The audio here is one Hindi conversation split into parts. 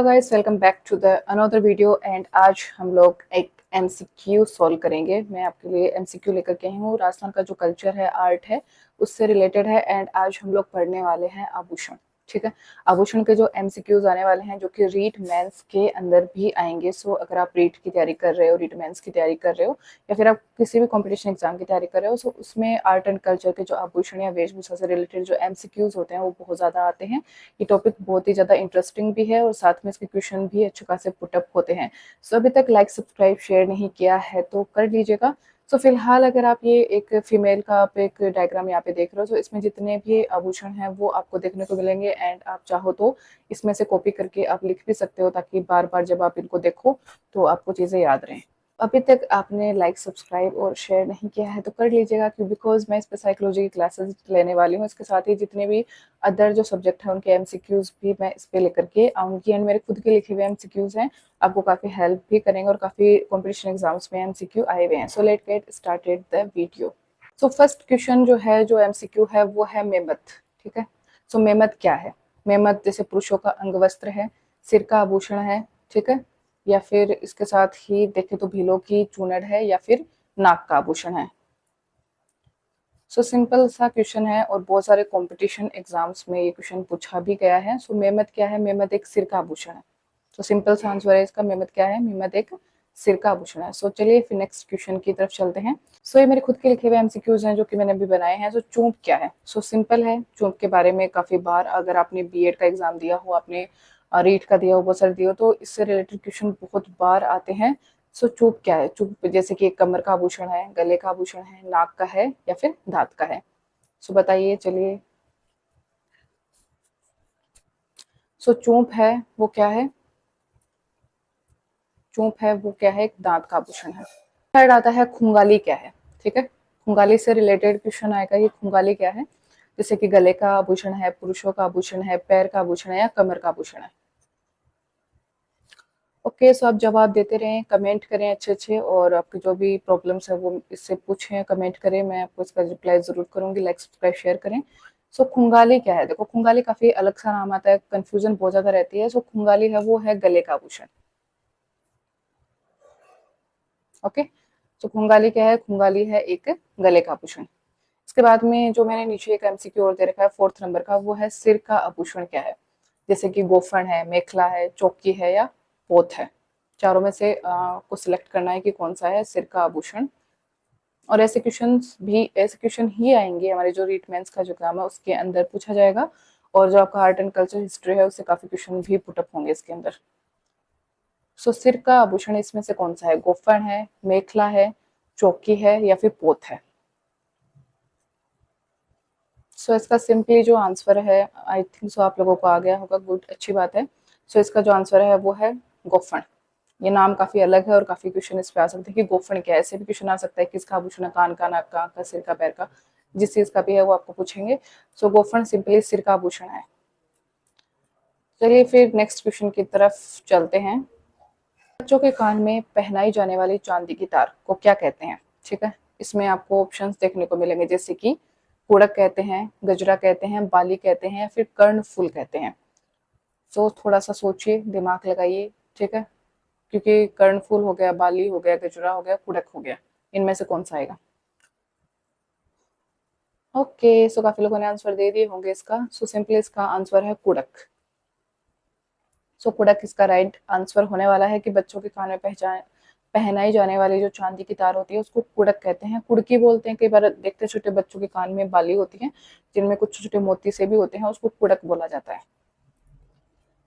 Guys, welcome back to the another video and आज हम लोग एक एमसीक्यू सॉल्व करेंगे। मैं आपके लिए एमसीक्यू लेकर के आई हूँ। राजस्थान का जो कल्चर है, आर्ट है, उससे रिलेटेड है एंड आज हम लोग पढ़ने वाले हैं आभूषण। ठीक है, आभूषण के जो एमसीक्यूज आने वाले हैं जो कि रीट मेंस के अंदर भी आएंगे। सो अगर आप रीट की तैयारी कर रहे हो, रीट मेंस की तैयारी कर रहे हो या फिर आप किसी भी कॉम्पिटिशन एग्जाम की तैयारी कर रहे हो, सो उसमें आर्ट एंड कल्चर के जो आभूषण या वेशभूषा से रिलेटेड जो एमसीक्यूज होते हैं वो बहुत ज़्यादा आते हैं। ये टॉपिक बहुत ही ज़्यादा इंटरेस्टिंग भी है और साथ में इसके क्वेश्चन भी अच्छे खासे पुटअप होते हैं। सो अभी तक लाइक सब्सक्राइब शेयर नहीं किया है तो कर लीजिएगा। सो फिलहाल अगर आप ये एक फीमेल का आप एक डायग्राम यहाँ पे देख रहे हो, तो इसमें जितने भी आभूषण हैं वो आपको देखने को मिलेंगे एंड आप चाहो तो इसमें से कॉपी करके आप लिख भी सकते हो ताकि बार बार जब आप इनको देखो तो आपको चीज़ें याद रहें। अभी तक आपने लाइक सब्सक्राइब और शेयर नहीं किया है तो कर लीजिएगा, क्यों बिकॉज मैं इस पर साइकोलॉजी की क्लासेस लेने वाली हूँ। इसके साथ ही जितने भी अदर जो सब्जेक्ट है उनके एमसीक्यूज भी मैं इस पे लेकर के आऊँगी एंड मेरे खुद के लिखे हुए एमसीक्यूज हैं, आपको काफ़ी हेल्प भी करेंगे और काफ़ी कॉम्पिटिशन एग्जाम्स में एमसीक्यू आए हुए हैं। So let get started the video. So first question जो है, जो एमसीक्यू है, वो है मेमत। ठीक है, सो मेमत क्या है? मेमत जैसे पुरुषों का अंग वस्त्र है, सिर का आभूषण है, ठीक है, या फिर इसके साथ ही देखें तो भीलों की चूनड़ है या फिर नाक का आभूषण है। सो सिंपल सा क्वेश्चन है और बहुत सारे कंपटीशन एग्जाम्स में ये क्वेश्चन पूछा भी गया है। सो मेमत क्या है? मेमत एक सिर का आभूषण है। तो सिंपल सा आंसर है इसका, मेमत क्या है? मेमत एक सिर का आभूषण है। सो चलिए फिर नेक्स्ट क्वेश्चन की तरफ चलते हैं। सो ये मेरे खुद के लिखे हुए एमसीक्यूज हैं जो कि मैंने अभी बनाए हैं। सो चूंप क्या है? सो सिंपल है, चूंप के बारे में काफी बार अगर आपने बीएड का एग्जाम दिया हो, आपने रीट का दिया हो, बहुत सारे दिया हो, तो इससे रिलेटेड क्वेश्चन बहुत बार आते हैं। सो चूप क्या है? चूप जैसे कि एक कमर का आभूषण है, गले का आभूषण है, नाक का है या फिर दांत का है। सो बताइए, चलिए। सो चूंप है वो क्या है? चूंप है वो क्या है? एक दांत का आभूषण है। थर्ड आता है खुंगाली क्या है? ठीक है, खुंगाली से रिलेटेड क्वेश्चन आएगा, ये खुंगाली क्या है? जैसे कि गले का आभूषण है, पुरुषों का आभूषण है, पैर का आभूषण है या कमर का आभूषण है। ओके, सो आप जवाब देते रहें, कमेंट करें अच्छे अच्छे, और आपकी जो भी प्रॉब्लम्स है वो इससे पूछें, कमेंट करें, मैं आपको इसका रिप्लाई जरूर करूंगी। लाइक सब्सक्राइब शेयर करें। सो खुंगाली क्या है? देखो, खुंगाली काफी अलग सा नाम आता है, कंफ्यूजन बहुत ज्यादा रहती है। सो खुंगाली है वो है गले का आभूषण। ओके, तो खुंगाली क्या है? खुंगाली है एक गले का आभूषण। इसके बाद में जो मैंने नीचे एक एमसीक्यू और दे रखा है फोर्थ नंबर का, वो है सिर का आभूषण क्या है? जैसे कि गोफन है, मेखला है, चौकी है या पोत है। चारों में से को सिलेक्ट करना है कि कौन सा है सिर का आभूषण। और ऐसे क्वेश्चन ही आएंगे हमारे जो रीट मेंस का जो एग्जाम है उसके अंदर पूछा जाएगा, और जो आपका आर्ट एंड कल्चर हिस्ट्री है उससे काफी क्वेश्चन भी पुटअप होंगे इसके अंदर। सो सिर का आभूषण इसमें से कौन सा है? गोफन है, मेखला है, चौकी है या फिर पोत है। सो इसका सिंपली जो आंसर है, आई थिंक सो आप लोगों को आ गया होगा, गुड, अच्छी बात है। सो इसका जो आंसर है वो है गोफन। ये नाम काफी अलग है और काफी क्वेश्चन इस पे आ सकते हैं कि गोफन क्या है। ऐसे भी क्वेश्चन आ सकता है किसका आभूषण है, कान का, नाक का, आँख का, सिर का, पैर का, जिस चीज का भी है वो आपको पूछेंगे। सो गोफन सिंपली सिर का आभूषण है। चलिए फिर नेक्स्ट क्वेश्चन की तरफ चलते हैं। बच्चों के कान में पहनाई जाने वाली चांदी की तार को क्या कहते हैं? ठीक है, इसमें आपको ऑप्शंस देखने को मिलेंगे, जैसे कि कुड़क कहते हैं, गजरा कहते हैं, बाली कहते हैं या फिर कर्णफूल कहते हैं। तो थोड़ा सा सोचिए, दिमाग लगाइए। ठीक है, क्योंकि कर्णफूल हो गया, बाली हो गया, गजरा हो गया, कुड़क हो गया, इनमें से कौन सा आएगा? ओके, सो काफी लोगों ने आंसर दे दिए होंगे इसका। सो सिंपली इसका आंसर है कुड़क। सो कुड़क इसका राइट आंसर होने वाला है कि बच्चों के कान में पहनाई जाने वाली जो चांदी की तार होती है उसको कुड़क कहते हैं, कुड़की बोलते हैं। कई बार देखते छोटे बच्चों के कान में बाली होती है जिनमें कुछ छोटे मोती से भी होते हैं, उसको कुड़क बोला जाता है।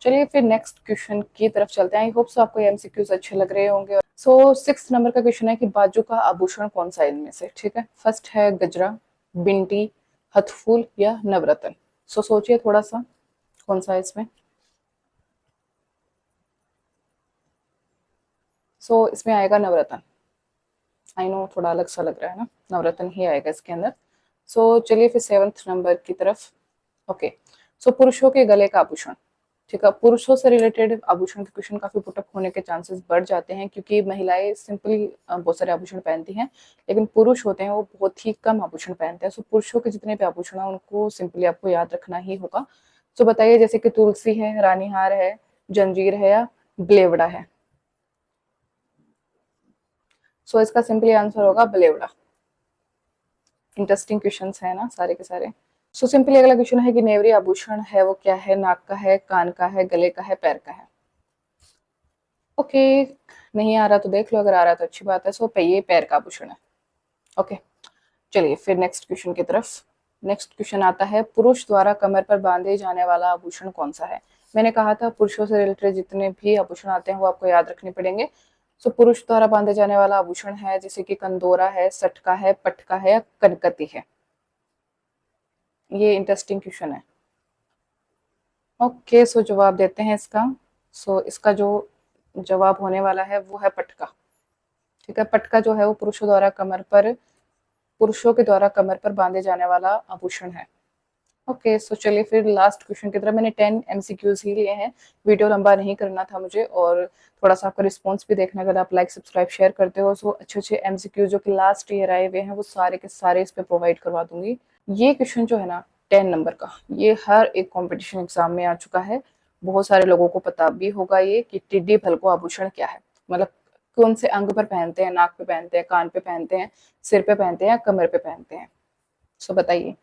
चलिए फिर नेक्स्ट क्वेश्चन की तरफ चलते हैं। आई होप सो आपको एमसीक्यूज अच्छे लग रहे होंगे। सो 6 नंबर का क्वेश्चन है कि बाजू का आभूषण कौन सा है इनमें से? ठीक है, फर्स्ट है गजरा, बिंटी, हथफूल या नवरत्न। सो सोचिए थोड़ा सा, कौन सा है इसमें? सो इसमें आएगा नवरत्न। आई नो थोड़ा अलग सा लग रहा है ना, नवरत्न ही आएगा इसके अंदर। सो चलिए फिर 7th नंबर की तरफ। ओके, सो पुरुषों के गले का आभूषण। ठीक है, पुरुषों से रिलेटेड आभूषण के क्वेश्चन काफी पुटअप होने के चांसेस बढ़ जाते हैं, क्योंकि महिलाएं सिंपली बहुत सारे आभूषण पहनती हैं, लेकिन पुरुष होते हैं वो बहुत ही कम आभूषण पहनते हैं। सो पुरुषों के जितने भी आभूषण हैं उनको सिंपली आपको याद रखना ही होगा। सो बताइए, जैसे कि तुलसी है, रानी हार है, जंजीर है या ब्लेवड़ा है? सो इसका सिंपली आंसर होगा ब्लेवड़ा। इंटरेस्टिंग क्वेश्चंस है ना सारे के सारे। सो सिंपली अगला क्वेश्चन है कि नेवरी आभूषण है वो क्या है? नाक का है, कान का है, गले का है, पैर का है? ओके, नहीं आ रहा तो देख लो, अगर आ रहा तो अच्छी बात है। सो ये पैर का आभूषण है। ओके, चलिए फिर नेक्स्ट क्वेश्चन की तरफ। नेक्स्ट क्वेश्चन आता है, पुरुष द्वारा कमर पर बांधे जाने वाला आभूषण कौन सा है? मैंने कहा था पुरुषों से रिलेटेड जितने भी आभूषण आते हैं वो आपको याद रखने पड़ेंगे। सो पुरुष द्वारा बांधे जाने वाला आभूषण है जैसे कि कंदोरा है, सटका है, पटका है, कनकती है। ये इंटरेस्टिंग क्वेश्चन है। ओके, सो जवाब देते हैं इसका। सो इसका जो जवाब होने वाला है वो है पटका। ठीक है, पटका जो है वो पुरुषों के द्वारा कमर पर बांधे जाने वाला आभूषण है। ओके, सो चलिए फिर लास्ट क्वेश्चन की तरफ। मैंने 10 एमसीक्यूज ही लिए हैं, वीडियो लंबा नहीं करना था मुझे, और थोड़ा सा आपका रिस्पॉन्स भी देखना। अगर आप लाइक सब्सक्राइब शेयर करते हो सो अच्छे अच्छे एमसीक्यूज जो कि लास्ट ईयर आए हुए हैं वो सारे के सारे इस पे प्रोवाइड करवा दूंगी। ये क्वेश्चन जो है ना 10 नंबर का, ये हर एक कॉम्पिटिशन एग्जाम में आ चुका है। बहुत सारे लोगों को पता भी होगा ये कि टिड्डी भल को आभूषण क्या है, मतलब कौन से अंग पर पहनते हैं? नाक पे पहनते हैं, कान पे पहनते हैं, सिर पे पहनते हैं या कमर पे पहनते हैं? सो बताइए।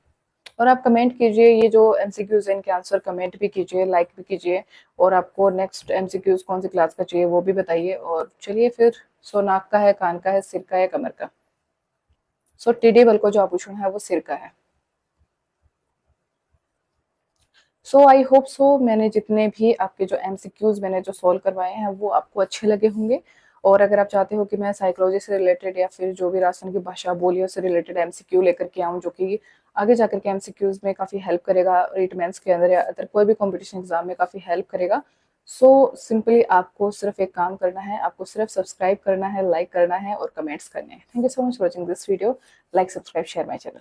और आप कमेंट कीजिए, ये जो एमसीक्यूज हैं इनके आंसर कमेंट भी कीजिए, लाइक भी कीजिए, और आपको नेक्स्ट एमसीक्यूज कौन सी क्लास का चाहिए वो भी बताइए। और चलिए फिर, सो नाक का है, कान का है, सिर का है, कमर का? सो टिड्डी बल को जो आभूषण है वो सिर का है। सो आई होप सो मैंने जितने भी आपके जो एमसीक्यूज मैंने जो सॉल्व करवाए हैं वो आपको अच्छे लगे होंगे। और अगर आप चाहते हो कि मैं साइकोलॉजी से रिलेटेड या फिर जो भी राजस्थान की भाषा बोलियों से रिलेटेड एमसीक्यू लेकर के आऊँ जो कि आगे जाकर के एमसीक्यूज में काफ़ी हेल्प करेगा, रिट मेंस के अंदर या अदर कोई भी कॉम्पिटिशन एग्जाम में काफ़ी हेल्प करेगा, सो सिंपली आपको सिर्फ एक काम करना है, आपको सिर्फ सब्सक्राइब करना है, लाइक करना है और कमेंट्स करने हैं। Thank you so much for watching this video. Like, subscribe, share my channel.